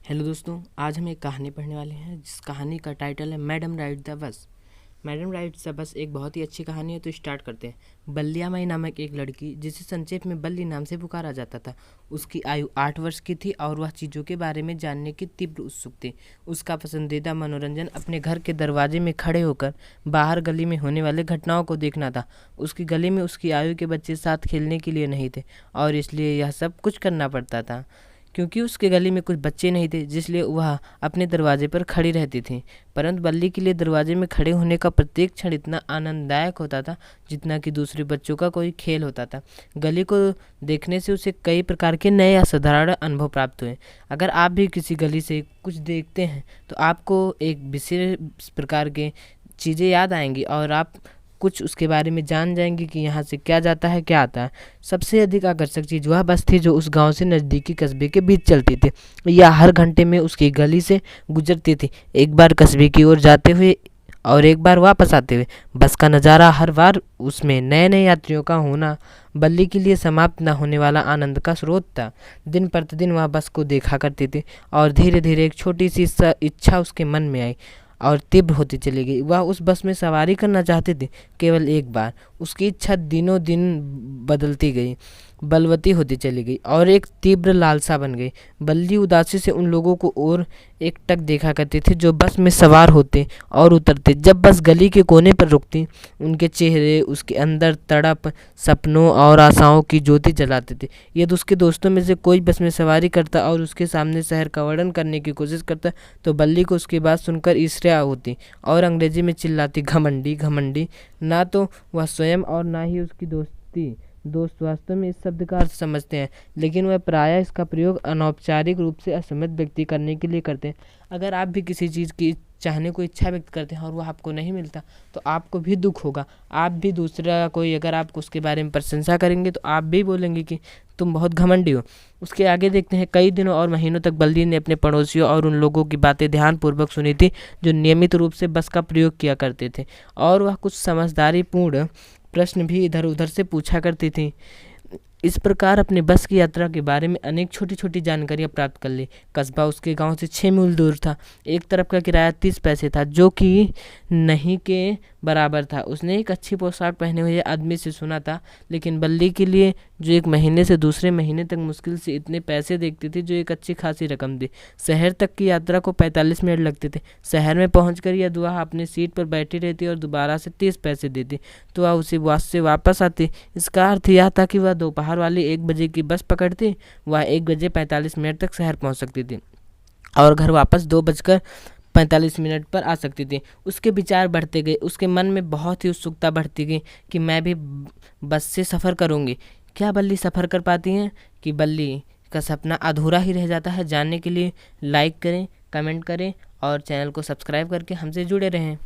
Hello दोस्तों, आज हम एक कहानी पढ़ने वाले हैं जिस कहानी का टाइटल है madam ride the bus. Madam ride the bus एक बहुत ही अच्छी कहानी है, तो स्टार्ट करते हैं। बल्लियामाई नामक एक लड़की, जिसे संक्षेप में बल्ली नाम से पुकारा जाता था, उसकी आयु 8 वर्ष की थी और वह चीज़ों के बारे में जानने की तीव्र उत्सुक थी। उसका पसंदीदा मनोरंजन अपने घर के दरवाजे में खड़े होकर बाहर गली में होने वाले घटनाओं को देखना था। उसकी गली में उसकी आयु के बच्चे साथ खेलने के लिए नहीं थे और इसलिए यह सब कुछ करना पड़ता था। क्योंकि उसके गली में कुछ बच्चे नहीं थे, जिसलिए वह अपने दरवाजे पर खड़ी रहती थी। परंतु बल्ली के लिए दरवाजे में खड़े होने का प्रत्येक क्षण इतना आनंददायक होता था जितना कि दूसरे बच्चों का कोई खेल होता था। गली को देखने से उसे कई प्रकार के नए असाधारण अनुभव प्राप्त हुए। अगर आप भी किसी गली से कुछ देखते हैं तो आपको एक विशेष प्रकार के चीज़ें याद आएंगी और आप कुछ उसके बारे में जान जाएंगे कि यहाँ से क्या जाता है, क्या आता है। सबसे अधिक आकर्षक चीज़ वह बस थी जो उस गांव से नज़दीकी कस्बे के बीच चलती थी। यह हर घंटे में उसकी गली से गुजरती थी, एक बार कस्बे की ओर जाते हुए और एक बार वापस आते हुए। बस का नज़ारा, हर बार उसमें नए नए यात्रियों का होना, बल्ली के लिए समाप्त न होने वाला आनंद का स्रोत था। दिन प्रतिदिन वह बस को देखा करती थी और धीरे धीरे एक छोटी सी इच्छा उसके मन में आई और तीव्र होती चली गई। वह उस बस में सवारी करना चाहती थी, केवल एक बार। उसकी इच्छा दिनों दिन बदलती गई, बलवती होती चली गई और एक तीव्र लालसा बन गई। बल्ली उदासी से उन लोगों को और एकटक देखा करती थी जो बस में सवार होते और उतरते। जब बस गली के कोने पर रुकती, उनके चेहरे उसके अंदर तड़प, सपनों और आशाओं की ज्योति जलाते थे। यदि उसके दोस्तों में से कोई बस में सवारी करता और उसके सामने शहर का वर्णन करने की कोशिश करता तो बल्ली को उसकी बात सुनकर ईर्ष्या होती और अंग्रेजी में चिल्लाती, घमंडी घमंडी। ना तो वह स्वयं और ना ही उसकी दोस्त वास्तव में इस शब्द का अर्थ समझते हैं, लेकिन वह प्रायः इसका प्रयोग अनौपचारिक रूप से असमर्थ व्यक्ति करने के लिए करते हैं। अगर आप भी किसी चीज़ की चाहने को इच्छा व्यक्त करते हैं और वह आपको नहीं मिलता तो आपको भी दुख होगा। आप भी दूसरा कोई अगर आपको उसके बारे में प्रशंसा करेंगे तो आप भी बोलेंगे कि तुम बहुत घमंडी हो। उसके आगे देखते हैं, कई दिनों और महीनों तक बल्ली ने अपने पड़ोसियों और उन लोगों की बातें ध्यानपूर्वक सुनी थी जो नियमित रूप से बस का प्रयोग किया करते थे, और वह कुछ समझदारी पूर्ण प्रश्न भी इधर उधर से पूछा करती थी। इस प्रकार अपने बस की यात्रा के बारे में अनेक छोटी छोटी जानकारियां प्राप्त कर ली। कस्बा उसके गांव से 6 मील दूर था। एक तरफ का किराया 30 पैसे था, जो कि नहीं के बराबर था। उसने एक अच्छी पोशाक पहने हुए आदमी से सुना था, लेकिन बल्ली के लिए जो एक महीने से दूसरे महीने तक मुश्किल से इतने पैसे देखती थी, जो एक अच्छी खासी रकम थी। शहर तक की यात्रा को 45 मिनट लगते थे। शहर में पहुंचकर यदि वह अपनी सीट पर बैठी रहती और दोबारा से 30 पैसे देती तो वह उसी बस से वापस आती। इसका अर्थ यह था कि वह दोपहर वाली 1 बजे की बस पकड़ती, वह 1 बजे 45 मिनट तक शहर पहुंच सकती थी और घर वापस 2 बजकर 45 मिनट पर आ सकती थी। उसके विचार बढ़ते गए, उसके मन में बहुत ही उत्सुकता बढ़ती गई कि मैं भी बस से सफ़र करूंगी। क्या बल्ली सफ़र कर पाती हैं कि बल्ली का सपना अधूरा ही रह जाता है? जानने के लिए लाइक करें, कमेंट करें और चैनल को सब्सक्राइब करके हमसे जुड़े रहें।